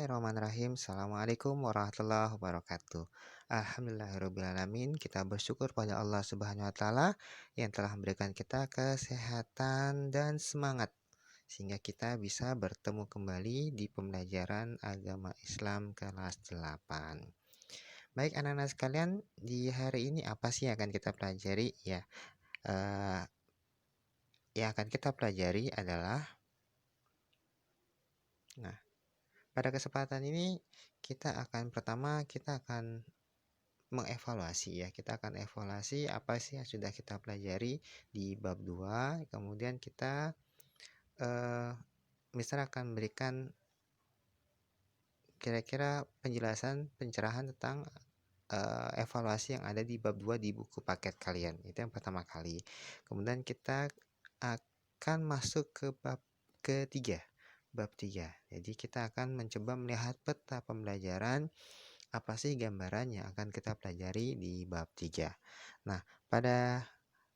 Bismillahirrahmanirrahim. Assalamualaikum warahmatullahi wabarakatuh. Alhamdulillahirrahmanirrahim. Kita bersyukur pada Allah Subhanahu wa Ta'ala yang telah memberikan kita kesehatan dan semangat sehingga kita bisa bertemu kembali di pembelajaran agama Islam kelas 8. Baik anak-anak sekalian, di hari ini apa sih yang akan kita pelajari? Eh, yang akan kita pelajari adalah pada kesempatan ini kita akan mengevaluasi ya. Kita akan evaluasi apa sih yang sudah kita pelajari di bab 2. Kemudian kita Mister akan berikan kira-kira pencerahan tentang evaluasi yang ada di bab 2 di buku paket kalian. Itu yang pertama kali. Kemudian kita akan masuk ke bab ketiga. Bab 3. Jadi kita akan mencoba melihat peta pembelajaran apa sih gambaran yang akan kita pelajari di bab 3. Nah, pada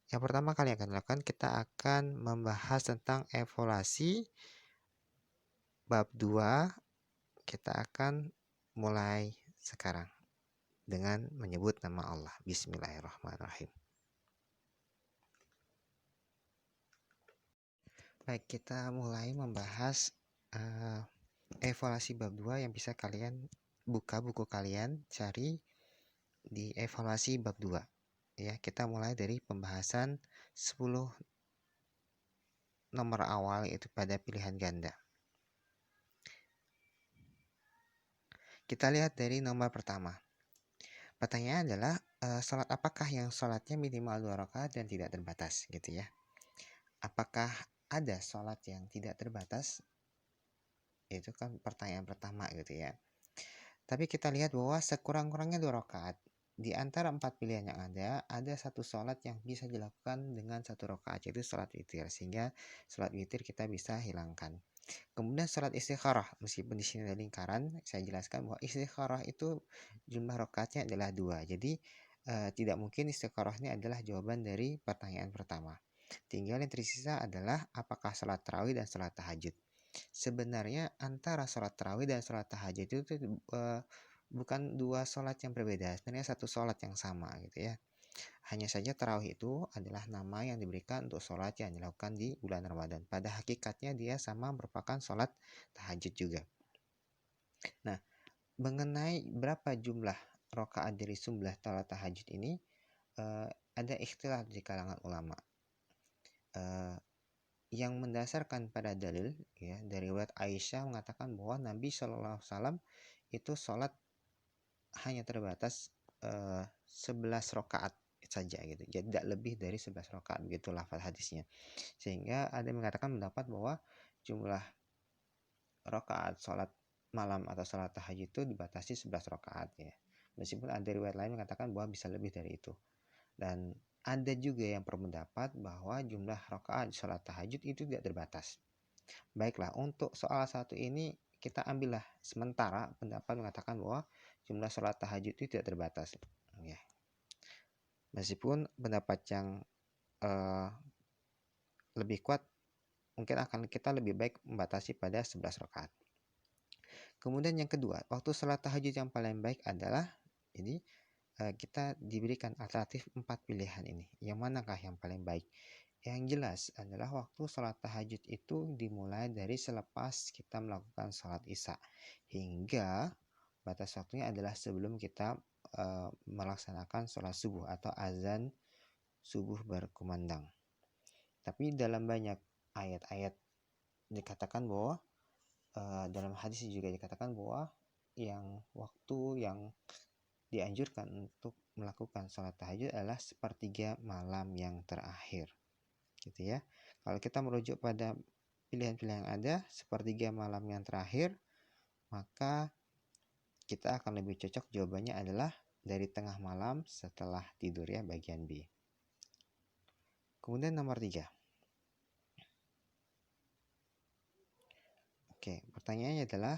yang pertama kali yang akan dilakukan, kita akan membahas tentang evaluasi bab 2. Kita akan mulai sekarang dengan menyebut nama Allah. Bismillahirrahmanirrahim. Baik, kita mulai membahas evaluasi bab 2 yang bisa kalian buka buku kalian, cari di evaluasi bab 2. Ya, kita mulai dari pembahasan 10 nomor awal yaitu pada pilihan ganda. Kita lihat dari nomor pertama. Pertanyaan adalah salat apakah yang salatnya minimal 2 rakaat dan tidak terbatas gitu ya. Apakah ada salat yang tidak terbatas? Itu kan pertanyaan pertama gitu ya. Tapi kita lihat bahwa sekurang-kurangnya 2 rakaat. Di antara 4 pilihan yang ada satu sholat yang bisa dilakukan dengan 1 rakaat, yaitu sholat witir. Sehingga sholat witir kita bisa hilangkan. Kemudian sholat istikharah, meskipun di sini ada lingkaran, saya jelaskan bahwa istikharah itu jumlah rakaatnya adalah 2. Jadi tidak mungkin istikharah ini adalah jawaban dari pertanyaan pertama. Tinggal yang tersisa adalah apakah sholat tarawih dan sholat tahajud. Sebenarnya antara sholat tarawih dan sholat tahajud itu bukan dua sholat yang berbeda, sebenarnya satu sholat yang sama gitu ya. Hanya saja tarawih itu adalah nama yang diberikan untuk sholat yang dilakukan di bulan Ramadan. Pada hakikatnya dia sama merupakan sholat tahajud juga. Nah, mengenai berapa jumlah rakaat dari jumlah sholat tahajud ini ada ikhtilaf di kalangan ulama. Yang mendasarkan pada dalil ya dari riwayat Aisyah mengatakan bahwa Nabi Shallallahu Alaihi Wasallam itu sholat hanya terbatas 11 rakaat saja gitu, jadi tidak lebih dari 11 rakaat begitu lafaz hadisnya. Sehingga ada yang mengatakan pendapat bahwa jumlah rakaat sholat malam atau sholat tahajud itu dibatasi 11 rakaat ya. Meskipun ada riwayat lain mengatakan bahwa bisa lebih dari itu. Dan ada juga yang berpendapat bahwa jumlah rakaat sholat tahajud itu tidak terbatas. Baiklah, untuk soal satu ini kita ambillah sementara pendapat mengatakan bahwa jumlah sholat tahajud itu tidak terbatas. Ya. Meskipun pendapat yang lebih kuat mungkin akan kita lebih baik membatasi pada 11 rakaat. Kemudian yang kedua, waktu sholat tahajud yang paling baik adalah jadi kita diberikan alternatif 4 pilihan ini. Yang manakah yang paling baik? Yang jelas adalah waktu sholat tahajud itu dimulai dari selepas kita melakukan sholat isya hingga batas waktunya adalah sebelum kita melaksanakan sholat subuh atau azan subuh berkumandang. Tapi dalam banyak ayat-ayat dikatakan bahwa dalam hadis juga dikatakan bahwa yang waktu yang dianjurkan untuk melakukan sholat tahajud adalah sepertiga malam yang terakhir gitu ya. Kalau kita merujuk pada pilihan-pilihan yang ada sepertiga malam yang terakhir, maka kita akan lebih cocok jawabannya adalah dari tengah malam setelah tidur ya, bagian B. Kemudian nomor 3. Oke, pertanyaannya adalah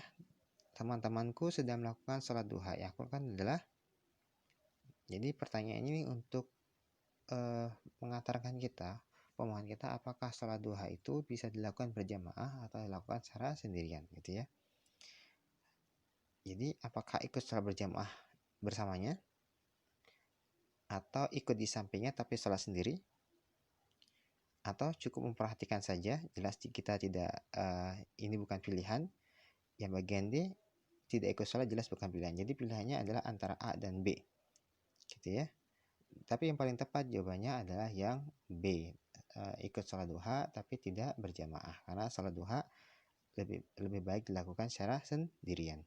teman-temanku sedang melakukan sholat duha. Yang aku lakukan adalah, jadi pertanyaan ini untuk mengantarkan kita, pemahaman kita apakah sholat duha itu bisa dilakukan berjamaah atau dilakukan secara sendirian gitu ya. Jadi apakah ikut sholat berjamaah bersamanya atau ikut di sampingnya tapi sholat sendiri, atau cukup memperhatikan saja, jelas kita tidak ini bukan pilihan. Yang bagian D, tidak ikut sholat jelas bukan pilihan. Jadi pilihannya adalah antara A dan B, gitu ya. Tapi yang paling tepat jawabannya adalah yang B, ikut sholat duha tapi tidak berjamaah, karena sholat duha lebih baik dilakukan secara sendirian.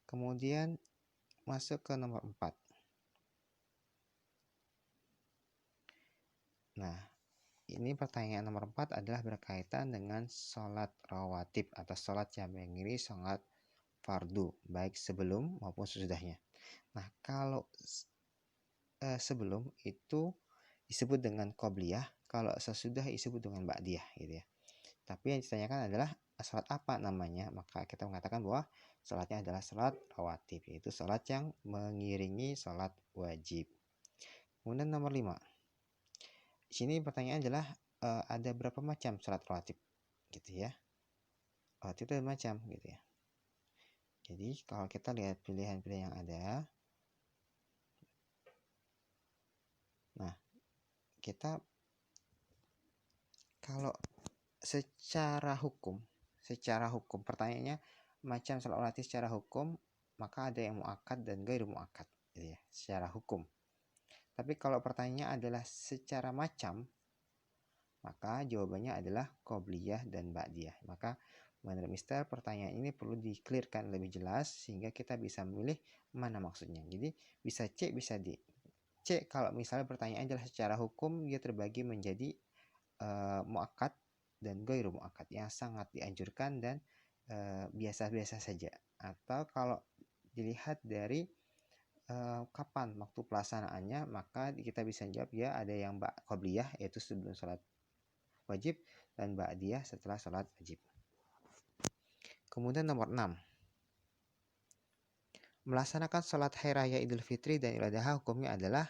Kemudian masuk ke nomor 4. Nah, ini pertanyaan nomor 4 adalah berkaitan dengan sholat rawatib atau sholat yang mengiringi sholat fardu, baik sebelum maupun sesudahnya. Nah, kalau sebelum itu disebut dengan qobliyah, kalau sesudah disebut dengan ba'diyah, gitu ya. Tapi yang ditanyakan adalah sholat apa namanya, maka kita mengatakan bahwa sholatnya adalah sholat rawatib, yaitu sholat yang mengiringi sholat wajib. Kemudian nomor 5. Di sini pertanyaan adalah ada berapa macam sholat rawatib, gitu ya. Rawatib itu ada macam, gitu ya. Jadi kalau kita lihat pilihan-pilihan yang ada, nah kita kalau secara hukum pertanyaannya macam sholat rawatib secara hukum, maka ada yang muakkad dan ghairu muakkad, gitu ya, secara hukum. Tapi kalau pertanyaannya adalah secara macam, maka jawabannya adalah qobliyah dan ba'diyah. Maka menurut Mister, pertanyaan ini perlu di-clearkan lebih jelas sehingga kita bisa memilih mana maksudnya. Jadi bisa C, bisa D. C, kalau misalnya pertanyaan adalah secara hukum, dia terbagi menjadi muakkad dan ghairu muakkad, yang sangat dianjurkan dan biasa-biasa saja. Atau kalau dilihat dari kapan waktu pelaksanaannya, maka kita bisa jawab ya ada yang qobliyah yaitu sebelum sholat wajib, dan ba'diyah setelah sholat wajib. Kemudian nomor 6. Melaksanakan sholat hari raya Idul Fitri dan Idul Adha hukumnya adalah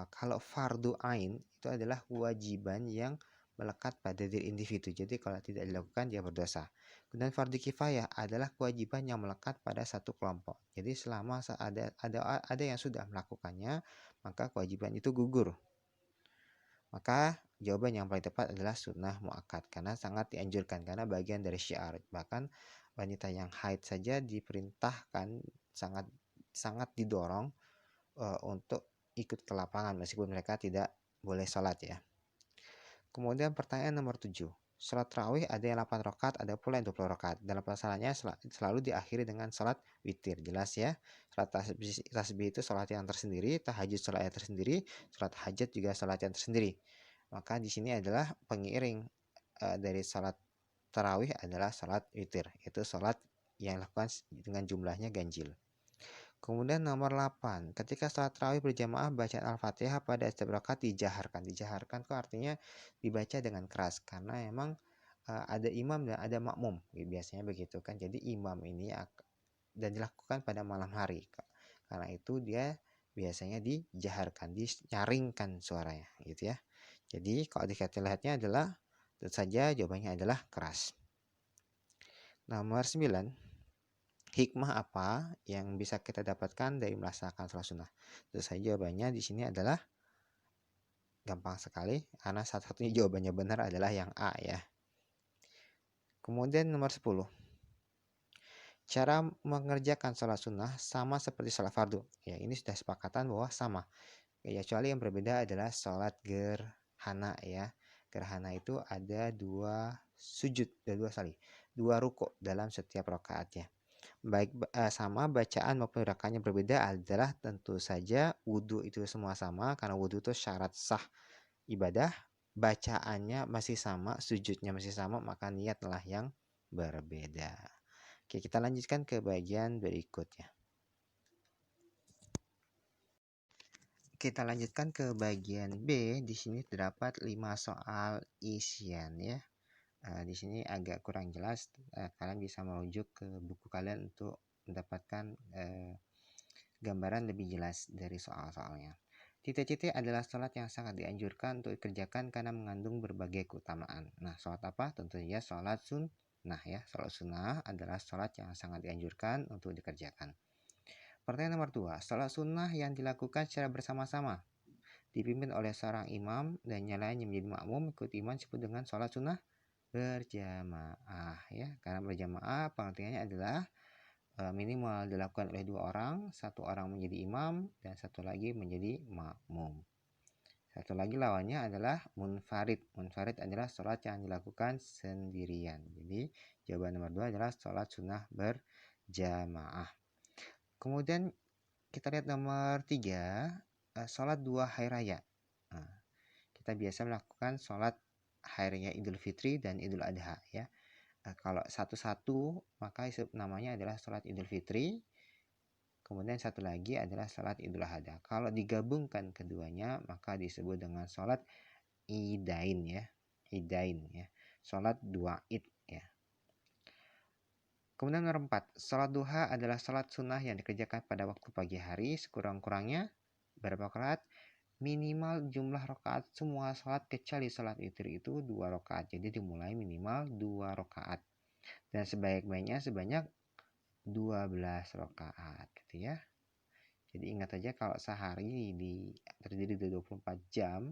kalau fardu ain itu adalah kewajiban yang melekat pada diri individu. Jadi kalau tidak dilakukan dia berdosa. Kemudian fardu kifayah adalah kewajiban yang melekat pada satu kelompok. Jadi selama ada yang sudah melakukannya, maka kewajiban itu gugur. Maka jawaban yang paling tepat adalah sunnah muakkad, karena sangat dianjurkan, karena bagian dari syiar. Bahkan wanita yang haid saja diperintahkan, sangat didorong untuk ikut ke lapangan meskipun mereka tidak boleh sholat ya. Kemudian pertanyaan nomor 7. Sholat tarawih ada yang 8 rakaat, ada pula yang 20 rakaat. Dalam pelaksanaannya selalu diakhiri dengan sholat witir. Jelas ya. Sholat tasbih itu sholat yang tersendiri, tahajud sholat yang tersendiri, sholat hajat juga sholat yang tersendiri. Maka di sini adalah pengiring dari sholat tarawih adalah sholat witir. Itu sholat yang dilakukan dengan jumlahnya ganjil. Kemudian nomor 8. Ketika sholat tarawih berjamaah, bacaan Al-Fatihah pada setiap rakaat dijaharkan. Dijaharkan itu artinya dibaca dengan keras, karena memang ada imam dan ada makmum. Biasanya begitu kan. Jadi imam ini dan dilakukan pada malam hari. Karena itu dia biasanya dijaharkan, dinyaringkan suaranya, gitu ya. Jadi kalau dilihatnya adalah tentu saja jawabannya adalah keras. Nomor 9. Hikmah apa yang bisa kita dapatkan dari melaksanakan sholat sunnah? Tentu saja jawabannya di sini adalah gampang sekali, karena satu-satunya jawabannya benar adalah yang A ya. Kemudian nomor 10. Cara mengerjakan sholat sunnah sama seperti sholat fardu. Ya, ini sudah sepakatan bahwa sama. Ya, kecuali yang berbeda adalah sholat gerhana ya. Gerhana itu ada 2 sujud, dua rukuk dalam setiap rakaatnya. Baik sama bacaan maupun rakaatnya berbeda adalah tentu saja wudhu itu semua sama, karena wudhu itu syarat sah ibadah. Bacaannya masih sama, sujudnya masih sama, maka niatlah yang berbeda. Oke, kita lanjutkan ke bagian berikutnya. Kita lanjutkan ke bagian B. Di sini terdapat 5 soal isian ya. Di sini agak kurang jelas, kalian bisa merujuk ke buku kalian untuk mendapatkan gambaran lebih jelas dari soal-soalnya. Titik-titik adalah sholat yang sangat dianjurkan untuk dikerjakan karena mengandung berbagai keutamaan. Nah, sholat apa? Tentu saja sholat sunnah. Sholat sunnah Nah ya, sholat sunnah adalah sholat yang sangat dianjurkan untuk dikerjakan. Pertanyaan nomor 2, sholat sunnah yang dilakukan secara bersama-sama, dipimpin oleh seorang imam dan yang lainnya menjadi makmum ikut imam disebut dengan sholat sunnah berjamaah ya. Karena berjamaah pengertiannya adalah minimal dilakukan oleh 2 orang, 1 orang menjadi imam dan 1 lagi menjadi makmum. Satu lagi lawannya adalah munfarid. Munfarid adalah sholat yang dilakukan sendirian. Jadi jawaban nomor 2 adalah sholat sunnah berjamaah. Kemudian kita lihat nomor 3, sholat 2 hari raya. Nah, kita biasa melakukan sholat hari raya Idul Fitri dan Idul Adha ya. Kalau satu-satu maka namanya adalah sholat Idul Fitri. Kemudian satu lagi adalah sholat Idul Adha. Kalau digabungkan keduanya maka disebut dengan sholat Idain ya. Idain ya. Sholat 2 Id ya. Kemudian nomor 4, sholat duha adalah sholat sunnah yang dikerjakan pada waktu pagi hari sekurang-kurangnya berapa rakaat? Minimal jumlah rakaat semua sholat kecuali sholat witir itu 2 rakaat. Jadi dimulai minimal 2 rakaat. Dan sebaik-baiknya sebanyak 12 rakaat gitu ya. Jadi ingat aja kalau sehari terdiri dari 24 jam,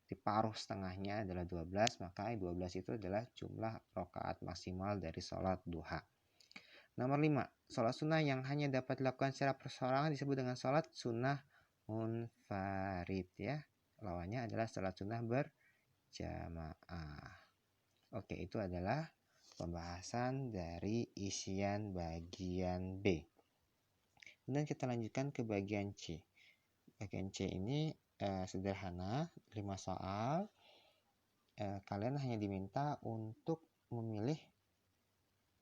diparuh setengahnya adalah 12, maka 12 itu adalah jumlah rakaat maksimal dari sholat duha. Nomor 5, sholat sunnah yang hanya dapat dilakukan secara perseorangan disebut dengan sholat sunnah munfarid ya. Lawannya adalah sholat sunnah berjamaah. Oke, itu adalah pembahasan dari isian bagian B. Kemudian kita lanjutkan ke bagian C. Bagian C ini sederhana, 5 soal. Kalian hanya diminta untuk memilih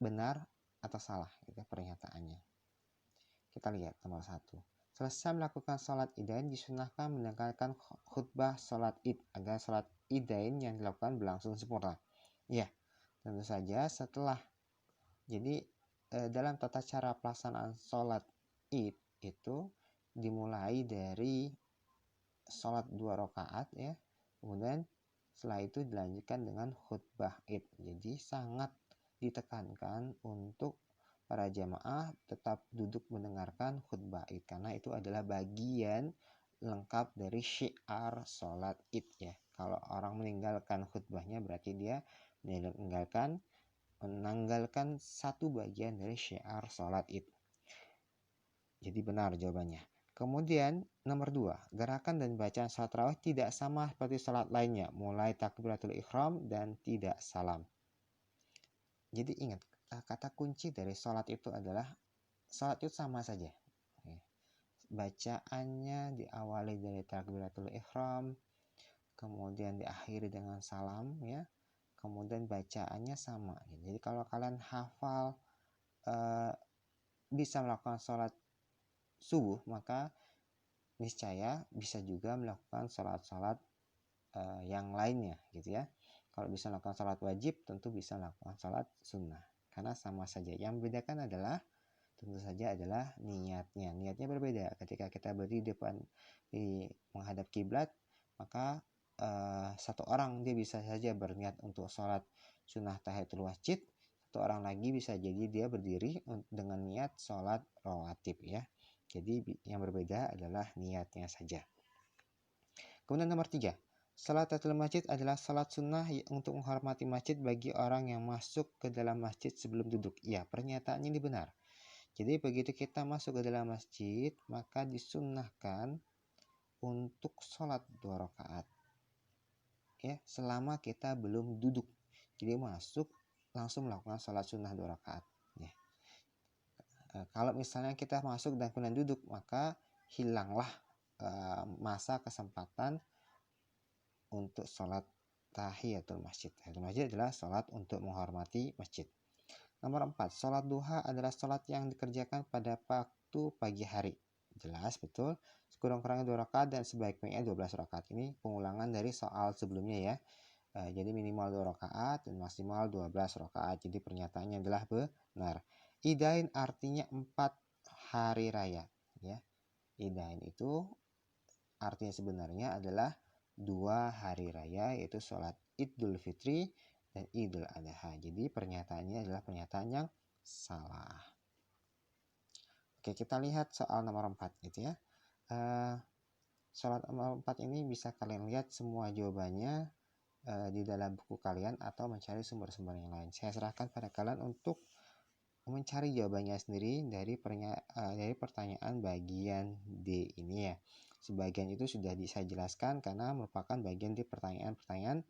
benar atau salah gitu pernyataannya. Kita lihat nomor 1. Selesai melakukan sholat idain disunahkan mendengarkan khutbah sholat id agar sholat idain yang dilakukan berlangsung sempurna. Ya, tentu saja setelah. Jadi dalam tata cara pelaksanaan sholat id itu dimulai dari sholat 2 rakaat ya. Kemudian setelah itu dilanjutkan dengan khutbah id. Jadi sangat ditekankan untuk para jamaah tetap duduk mendengarkan khutbah id karena itu adalah bagian lengkap dari syiar sholat id ya. Kalau orang meninggalkan khutbahnya berarti dia menanggalkan satu bagian dari syiar sholat id. Jadi benar jawabannya. Kemudian nomor 2, gerakan dan bacaan sholat tarawih tidak sama seperti sholat lainnya, mulai takbiratul ihram dan tidak salam. Jadi ingat, kata kunci dari sholat itu adalah sholat itu sama saja. Bacaannya diawali dari takbiratul ihram, kemudian diakhiri dengan salam ya. Kemudian bacaannya sama. Jadi kalau kalian hafal bisa melakukan sholat subuh, maka niscaya bisa juga melakukan sholat-sholat yang lainnya gitu ya. Kalau bisa melakukan sholat wajib, tentu bisa melakukan sholat sunnah. Karena sama saja. Yang membedakan adalah tentu saja adalah niatnya. Niatnya berbeda. Ketika kita berdiri di menghadap kiblat, maka satu orang dia bisa saja berniat untuk sholat sunnah tahiyatul masjid, satu orang lagi bisa jadi dia berdiri dengan niat sholat rawatib ya. Jadi yang berbeda adalah niatnya saja. Kemudian nomor 3, salat tahiyatul masjid adalah salat sunnah untuk menghormati masjid bagi orang yang masuk ke dalam masjid sebelum duduk. Ya, pernyataannya ini benar. Jadi begitu kita masuk ke dalam masjid, maka disunnahkan untuk sholat 2 rakaat. Ya, selama kita belum duduk. Jadi masuk langsung melakukan sholat sunnah 2 rakaat. Ya. Kalau misalnya kita masuk dan kemudian duduk, maka hilanglah masa kesempatan untuk sholat tahiyatul masjid. Tahiyatul masjid adalah sholat untuk menghormati masjid. Nomor 4, sholat duha adalah sholat yang dikerjakan pada waktu pagi hari. Jelas, betul. Sekurang-kurangnya 2 rakaat dan sebaik-baiknya 12 rakaat. Ini pengulangan dari soal sebelumnya ya. Jadi minimal 2 rakaat dan maksimal 12 rakaat. Jadi pernyataannya adalah benar. Idain artinya 4 hari raya. Ya. Idain itu artinya sebenarnya adalah 2 hari raya, yaitu sholat Idul Fitri dan Idul Adha. Jadi pernyataannya adalah pernyataan yang salah. Oke, kita lihat soal nomor 4 gitu ya. Soal nomor 4 ini bisa kalian lihat semua jawabannya di dalam buku kalian atau mencari sumber-sumber yang lain. Saya serahkan pada kalian untuk mencari jawabannya sendiri dari pertanyaan bagian D ini ya. Sebagian itu sudah saya jelaskan karena merupakan bagian di pertanyaan-pertanyaan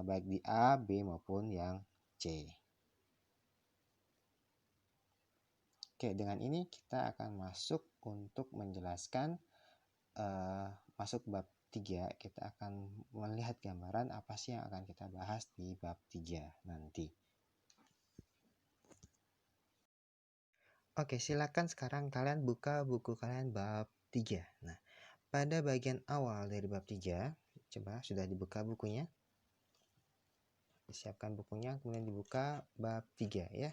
baik di A, B maupun yang C. Oke, dengan ini kita akan masuk untuk menjelaskan masuk bab 3. Kita akan melihat gambaran apa sih yang akan kita bahas di bab 3 nanti. Oke, silakan sekarang kalian buka buku kalian bab 3. Nah, pada bagian awal dari bab 3, coba sudah dibuka bukunya. Disiapkan bukunya, kemudian dibuka bab 3 ya.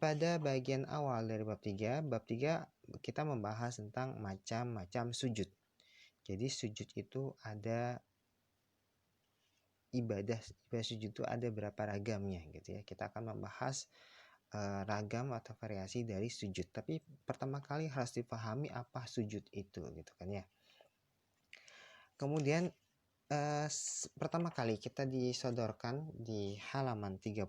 Pada bagian awal dari bab 3 kita membahas tentang macam-macam sujud. Jadi sujud itu ada ibadah sujud itu ada berapa ragamnya gitu ya. Kita akan membahas ragam atau variasi dari sujud. Tapi pertama kali harus dipahami apa sujud itu gitu kan ya. Kemudian pertama kali kita disodorkan di halaman 34,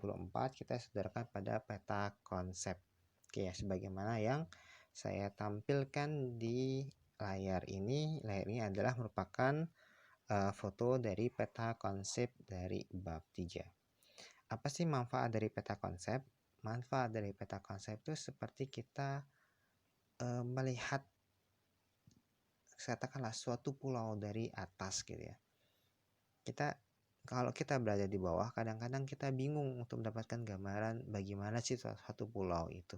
kita sodorkan pada peta konsep. Oke ya, sebagaimana yang saya tampilkan di layar ini. Layar ini adalah merupakan foto dari peta konsep dari bab 3. Apa sih manfaat dari peta konsep? Manfaat dari peta konsep itu seperti kita melihat katakanlah suatu pulau dari atas gitu ya. Kalau kita berada di bawah, kadang-kadang kita bingung untuk mendapatkan gambaran bagaimana sih suatu pulau itu.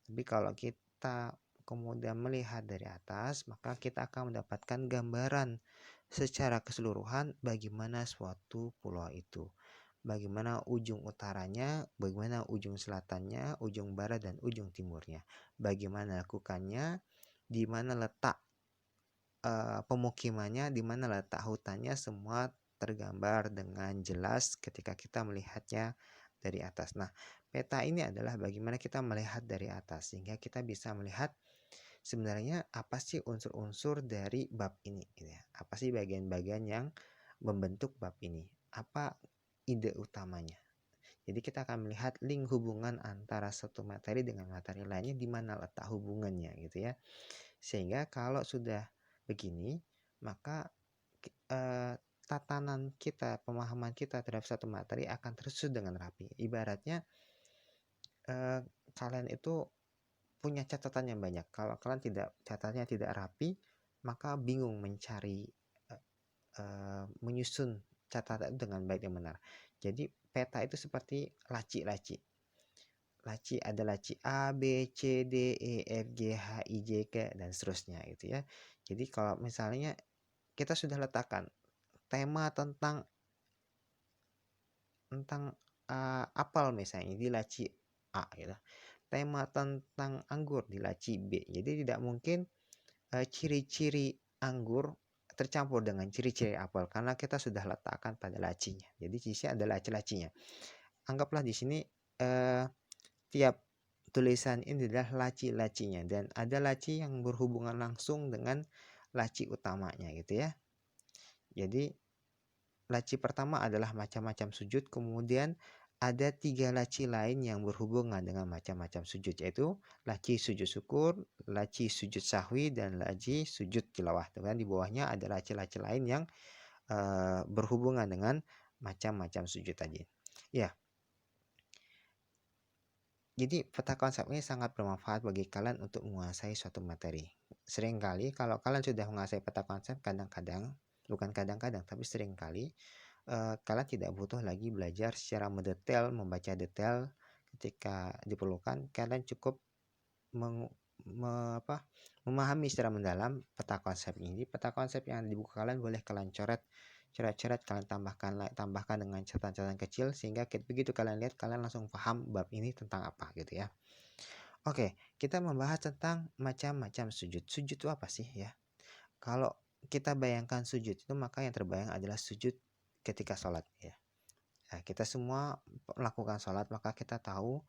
Tapi kalau kita kemudian melihat dari atas, maka kita akan mendapatkan gambaran secara keseluruhan bagaimana suatu pulau itu. Bagaimana ujung utaranya, bagaimana ujung selatannya, ujung barat dan ujung timurnya. Bagaimana lakukannya, di mana letak pemukimannya, di mana letak hutannya, semua tergambar dengan jelas ketika kita melihatnya dari atas. Nah, peta ini adalah bagaimana kita melihat dari atas sehingga kita bisa melihat sebenarnya apa sih unsur-unsur dari bab ini gitu ya. Apa sih bagian-bagian yang membentuk bab ini? Apa ide utamanya? Jadi kita akan melihat link hubungan antara satu materi dengan materi lainnya, di mana letak hubungannya gitu ya. Sehingga kalau sudah begini, maka tatanan kita, pemahaman kita terhadap satu materi akan tersusun dengan rapi. Ibaratnya kalian itu punya catatan yang banyak. Kalau kalian catatannya tidak rapi, maka bingung mencari menyusun catatan dengan baik dan benar. Jadi peta itu seperti laci-laci. Ada laci A, B, C, D, E, F, G, H, I, J, K, dan seterusnya gitu ya. Jadi kalau misalnya kita sudah letakkan tema tentang apel misalnya di laci A gitu. Tema tentang anggur di laci B. Jadi tidak mungkin ciri-ciri anggur tercampur dengan ciri-ciri apel karena kita sudah letakkan pada lacinya. Jadi di sini ada laci-lacinya. Anggaplah di sini tiap tulisan ini adalah laci-lacinya dan ada laci yang berhubungan langsung dengan laci utamanya gitu ya. Jadi laci pertama adalah macam-macam sujud, kemudian ada 3 laci lain yang berhubungan dengan macam-macam sujud, yaitu laci sujud syukur, laci sujud sahwi, dan laci sujud tilawah. Dan di bawahnya ada laci-laci lain yang berhubungan dengan macam-macam sujud tadi. Ya. Jadi peta konsep ini sangat bermanfaat bagi kalian untuk menguasai suatu materi. Seringkali kalau kalian sudah menguasai peta konsep, bukan kadang-kadang, tapi seringkali kalian tidak butuh lagi belajar secara mendetail, membaca detail ketika diperlukan. Kalian cukup memahami secara mendalam peta konsep ini. Peta konsep yang di buku kalian boleh kalian coret-coret, kalian tambahkan dengan catatan-catatan kecil sehingga begitu kalian lihat kalian langsung paham bab ini tentang apa gitu ya. Oke, kita membahas tentang macam-macam sujud. Sujud itu apa sih ya? Kalau kita bayangkan sujud itu, maka yang terbayang adalah sujud ketika sholat ya. Nah, kita semua melakukan sholat, maka kita tahu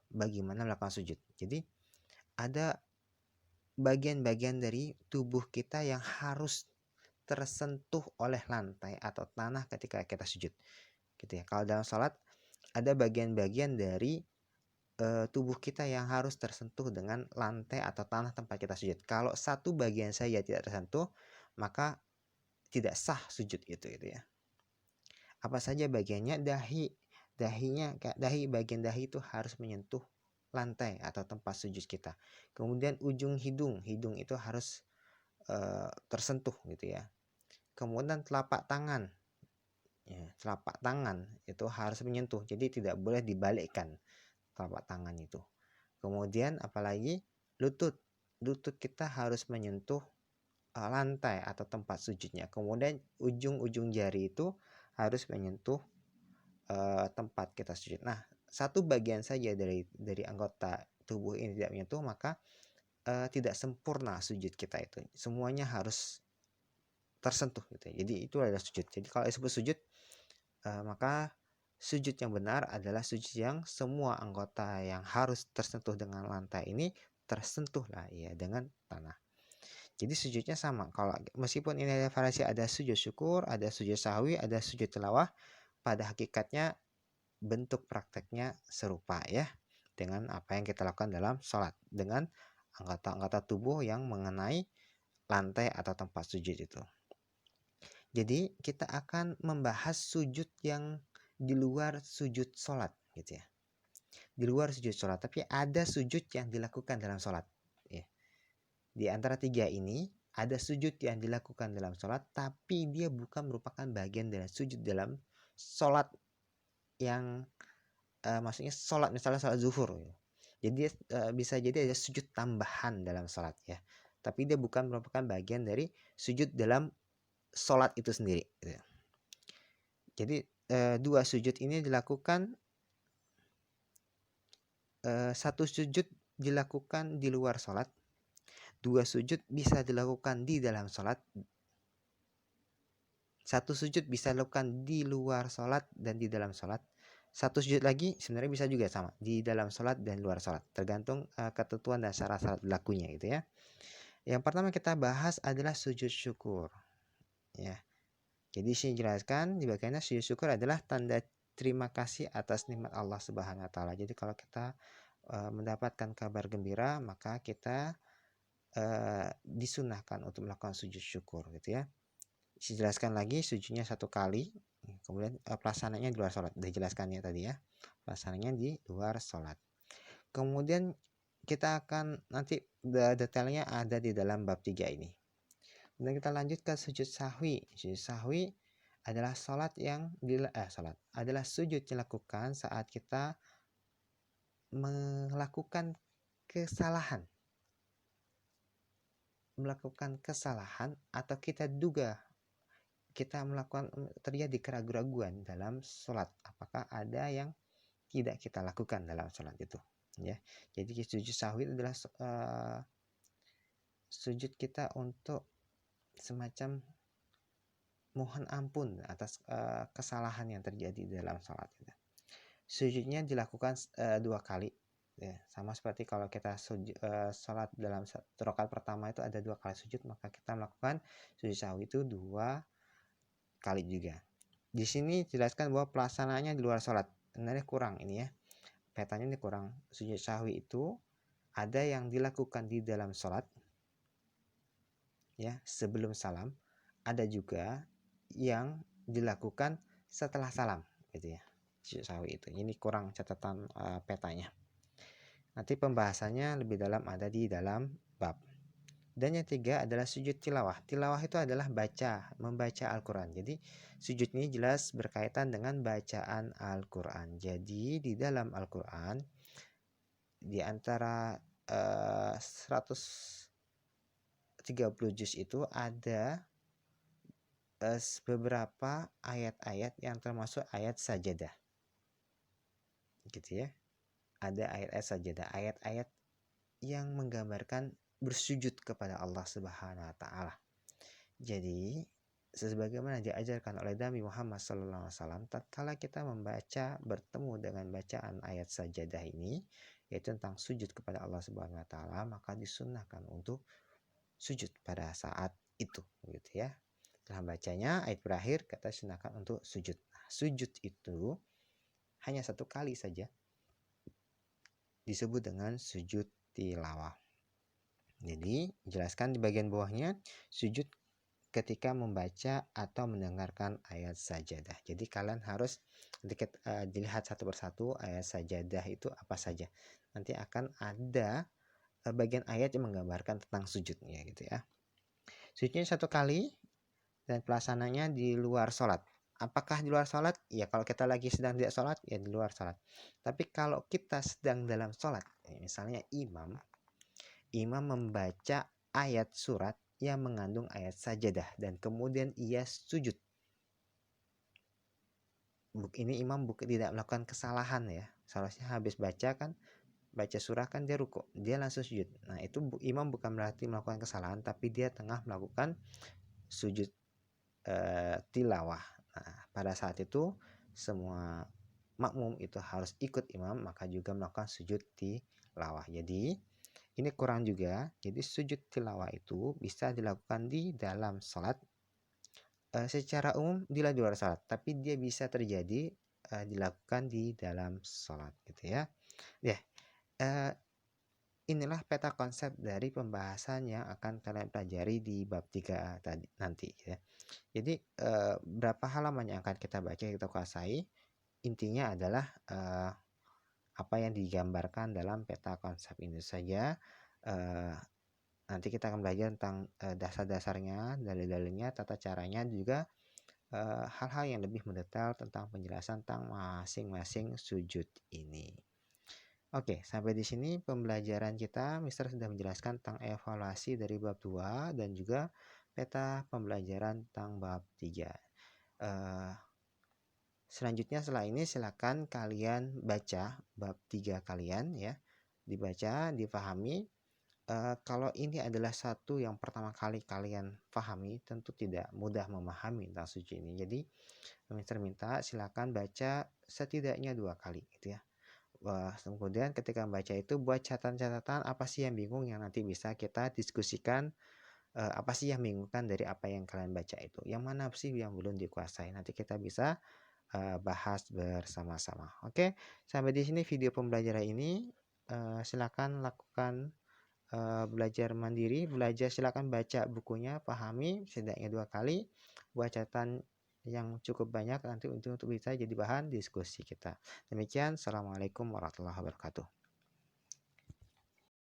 bagaimana melakukan sujud. Jadi ada bagian-bagian dari tubuh kita yang harus tersentuh oleh lantai atau tanah ketika kita sujud, gitu ya. Kalau dalam sholat ada bagian-bagian dari tubuh kita yang harus tersentuh dengan lantai atau tanah tempat kita sujud. Kalau satu bagian saja tidak tersentuh, maka tidak sah sujud itu ya. Apa saja bagiannya? Bagian dahi itu harus menyentuh lantai atau tempat sujud kita. Kemudian ujung hidung itu harus tersentuh gitu ya. Kemudian telapak tangan, ya, telapak tangan itu harus menyentuh, jadi tidak boleh dibalikkan telapak tangan itu. Kemudian apalagi lutut kita harus menyentuh lantai atau tempat sujudnya. Kemudian ujung-ujung jari itu harus menyentuh tempat kita sujud. Nah, satu bagian saja dari anggota tubuh ini tidak menyentuh, maka tidak sempurna sujud kita itu. Semuanya harus tersentuh gitu ya. Jadi itu adalah sujud. Jadi kalau disebut sujud, maka sujud yang benar adalah sujud yang semua anggota yang harus tersentuh dengan lantai ini tersentuh lah ya dengan tanah. Jadi sujudnya sama. Kalau meskipun ini ada variasi, ada sujud syukur, ada sujud sahwi, ada sujud tilawah, pada hakikatnya bentuk prakteknya serupa ya dengan apa yang kita lakukan dalam sholat, dengan anggota-anggota tubuh yang mengenai lantai atau tempat sujud itu. Jadi kita akan membahas sujud yang di luar sujud sholat gitu ya. Di luar sujud sholat, tapi ada sujud yang dilakukan dalam sholat ya. Di antara tiga ini ada sujud yang dilakukan dalam sholat, tapi dia bukan merupakan bagian dari sujud dalam sholat yang maksudnya sholat, misalnya sholat zuhur gitu. Jadi bisa jadi ada sujud tambahan dalam sholat ya, tapi dia bukan merupakan bagian dari sujud dalam sholat itu sendiri gitu. Jadi dua sujud ini dilakukan, satu sujud dilakukan di luar sholat, dua sujud bisa dilakukan di dalam sholat, satu sujud bisa dilakukan di luar sholat dan di dalam sholat, satu sujud lagi sebenarnya bisa juga sama di dalam sholat dan luar sholat, tergantung ketentuan dan syarat-syarat berlakunya gitu ya. Yang pertama kita bahas adalah sujud syukur ya. Jadi sini jelaskan di bagiannya sujud syukur adalah tanda terima kasih atas nikmat Allah Subhanahu wa taala. Jadi kalau kita mendapatkan kabar gembira, maka kita disunahkan untuk melakukan sujud syukur gitu ya. Dijelaskan lagi sujudnya satu kali, kemudian pelaksanaannya di luar sholat. Sudah jelaskannya tadi ya, pelaksanaannya di luar sholat. Kemudian kita akan nanti detailnya ada di dalam bab 3 ini. Kemudian kita lanjut ke sujud sahwi. Sujud sahwi adalah adalah sujud dilakukan saat kita melakukan kesalahan atau kita duga kita melakukan terjadi keraguan-raguan dalam sholat, apakah ada yang tidak kita lakukan dalam sholat itu ya. Jadi sujud sahwi adalah sujud kita untuk semacam mohon ampun atas kesalahan yang terjadi dalam sholat itu. Sujudnya dilakukan 2 kali ya, sama seperti kalau kita sholat dalam rakaat pertama itu ada 2 kali sujud, maka kita melakukan sujud sahwi itu 2 kali juga. Di sini jelaskan bahwa pelaksanaannya di luar sholat. Sebenarnya kurang ini ya. Petanya ini kurang. Sujud sahwi itu ada yang dilakukan di dalam sholat ya, sebelum salam. Ada juga yang dilakukan setelah salam gitu ya. Sujud sahwi itu. Ini kurang catatan petanya. Nanti pembahasannya lebih dalam ada di dalam bab. Dan yang tiga adalah sujud tilawah. Tilawah itu adalah membaca Al-Quran. Jadi sujud ini jelas berkaitan dengan bacaan Al-Quran. Jadi di dalam Al-Quran, di antara 130 juz itu ada beberapa ayat-ayat yang termasuk ayat sajadah. Gitu ya. Ada ayat-ayat sajadah, ayat-ayat yang menggambarkan bersujud kepada Allah Subhanahu wa taala. Jadi sebagaimana diajarkan oleh Nabi Muhammad SAW, tatkala kita membaca bertemu dengan bacaan ayat sajadah ini, yaitu tentang sujud kepada Allah Subhanahu Wa Taala, maka disunnahkan untuk sujud pada saat itu, gitu ya. Setelah bacanya ayat berakhir, kata sunahkan untuk sujud. Nah, sujud itu hanya satu kali saja, disebut dengan sujud tilawah. Jadi jelaskan di bagian bawahnya, sujud ketika membaca atau mendengarkan ayat sajadah. Jadi kalian harus dilihat satu persatu ayat sajadah itu apa saja. Nanti akan ada bagian ayat yang menggambarkan tentang sujudnya, gitu ya. Sujudnya satu kali dan pelaksananya di luar sholat. Apakah di luar sholat? Ya kalau kita lagi sedang tidak sholat, ya di luar sholat. Tapi kalau kita sedang dalam sholat, misalnya imam membaca ayat surat yang mengandung ayat sajadah dan kemudian ia sujud. Ini imam tidak melakukan kesalahan ya. Seharusnya habis baca surah kan dia rukuk, dia langsung sujud. Nah, itu imam bukan berarti melakukan kesalahan, tapi dia tengah melakukan sujud tilawah. Nah, pada saat itu semua makmum itu harus ikut imam, maka juga melakukan sujud tilawah. Jadi ini kurang juga. Jadi sujud tilawah itu bisa dilakukan di dalam salat secara umum di luar salat, tapi dia bisa terjadi dilakukan di dalam salat, gitu ya. Ya, inilah peta konsep dari pembahasan yang akan kalian pelajari di bab 3 tadi nanti ya. Jadi berapa halaman yang akan kita baca, kita kuasai, intinya adalah apa yang digambarkan dalam peta konsep ini saja. Nanti kita akan belajar tentang dasar-dasarnya, dalil-dalilnya, tata caranya, juga hal-hal yang lebih mendetail tentang penjelasan tentang masing-masing sujud ini. Oke, sampai di sini pembelajaran kita. Mister sudah menjelaskan tentang evaluasi dari bab 2 dan juga peta pembelajaran tentang bab 3. Selanjutnya setelah ini silakan kalian baca bab 3 kalian ya. Dibaca, dipahami. Kalau ini adalah satu yang pertama kali kalian pahami, tentu tidak mudah memahami tentang sujud ini. Jadi Mister minta silakan baca setidaknya 2 kali gitu ya. Kemudian ketika membaca itu buat catatan-catatan apa sih yang bingung yang nanti bisa kita diskusikan, apa sih yang membingungkan dari apa yang kalian baca itu, yang mana sih yang belum dikuasai, nanti kita bisa bahas bersama-sama. Oke, sampai di sini video pembelajaran ini. Silakan lakukan belajar mandiri, silakan baca bukunya, pahami setidaknya 2 kali, buat catatan yang cukup banyak nanti untuk bisa jadi bahan diskusi kita. Demikian, assalamualaikum warahmatullahi wabarakatuh.